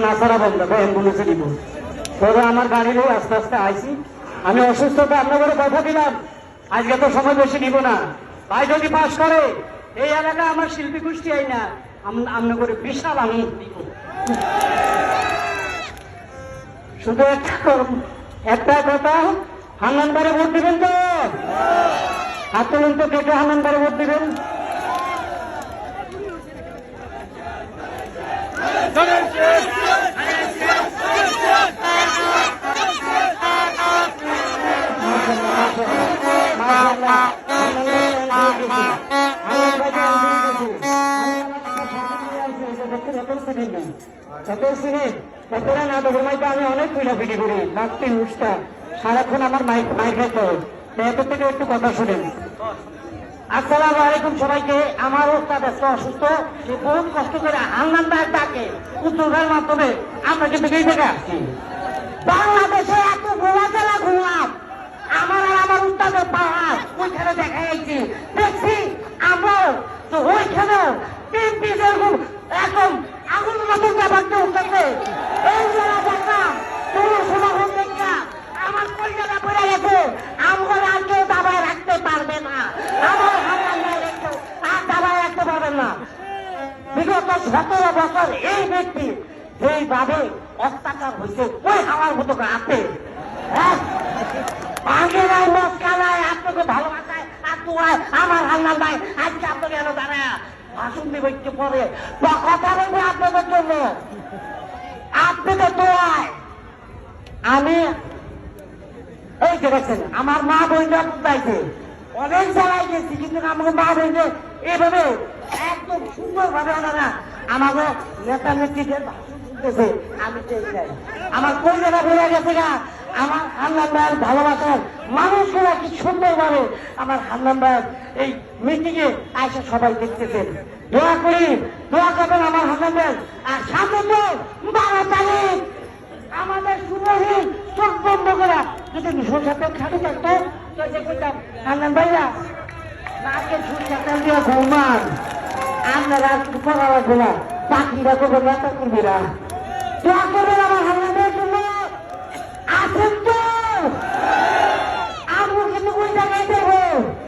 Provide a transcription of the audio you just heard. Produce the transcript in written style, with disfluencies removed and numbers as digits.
নাচারা বন্ধ অ্যাম্বুলেন্সে দিব। তবে আমার গাড়ি নিয়ে আস্তে আস্তে আইসি। আমি অসুস্থতা আপনাদের কথা দিলাম, আজকে তো সময় বেশি নিব না। ভাই যদি পাশ করে এই এলাকা আমার শিল্পী গোষ্ঠী আই না, আমরা করে বিশাল আনন্দ দিব। শুধু একটা কথা, হান্নানবারে ভোট দিবেন তো? হাত তুলুন তো, কে হান্নানবারে ভোট দিবেন? আমি অনেক পিঠাপিঠি করি, নাচতে উঠটা সারাক্ষণ আমার মাইক খাইতে হয়। এত থেকে একটু কথা শুনেন। আসসালামু আলাইকুম সবাইকে। আমার ওস্তাদ এত অসুস্থ, সে বহুত কষ্ট করে হান্নান ভাইয়ের ডাকে উত্তরের মাধ্যমে আমরা কিন্তু এই জায়গায় আসছি। বাংলাদেশে এত গোলা জেলা ঘুরলাম, আমার আর আমার উস্তাদের পাহাড় ওইখানে দেখা যাচ্ছি, দেখছি আমরাও তো ওইখানেও তিন পিসের এখন আগুন নতুন ব্যাপারটা উঠতেছে। এই যারা দেখলাম তোর সমাগম দেখা আমার কলকাতা পড়ে গেছে। আমরা আর কেউ দাবায় রাখতে পারবে না, আমার হান্নান ভাইয়ের কেউ আর দাবায় রাখতে পারবেন না। বিগত 17 বছর এই ব্যক্তি যেইভাবে অত্যাচার হয়েছে ওই হাওয়ার মতো আছে। আগে নাই মস্কালায় আপনাকে ভালোবাসায় আর তোমায় আমার হান্নান ভাই আজকে আপনাকে এনে দাঁড়ায় ভাষণ দিব একটু পরে কথা বলবো আপনাদের জন্য। আপনাদের দোয়ায় আমি এই দেখেছেন আমার মা বইটা চাইছে, অনেক জায়গায় গেছি, কিন্তু আমাকে মা বইতে এইভাবে একদম সুন্দর ভাবে ওনারা আমাকে নেতা নেত্রীদের ভাষণ শুনতেছে। আমি চাই আমার কোন জায়গা বেড়ে গেছে গা, আমার হান্নান ভাইয়ের ভালোবাসার মানুষগুলা কি সুন্দর ভাবে আমার হান্নান ভাইয়ের এই মিটিং এ আইসা সবাই দেখতেছেন। দোয়া করি, দোয়া করবেন আমার হান্নান ভাই। আর সামনে তো 12 তারিখ আমাদের শুভহীন চোখ বন্ধ করা যদি সরষের তেল খাটি থাকতো বলতাম হান্নান ভাইরা নাকে সরষের তেল দিয়ে ঘুমান, আপনারা করা লাগবে না, চাকরিরা করবেন না, চাকরিরা দোয়া করবেন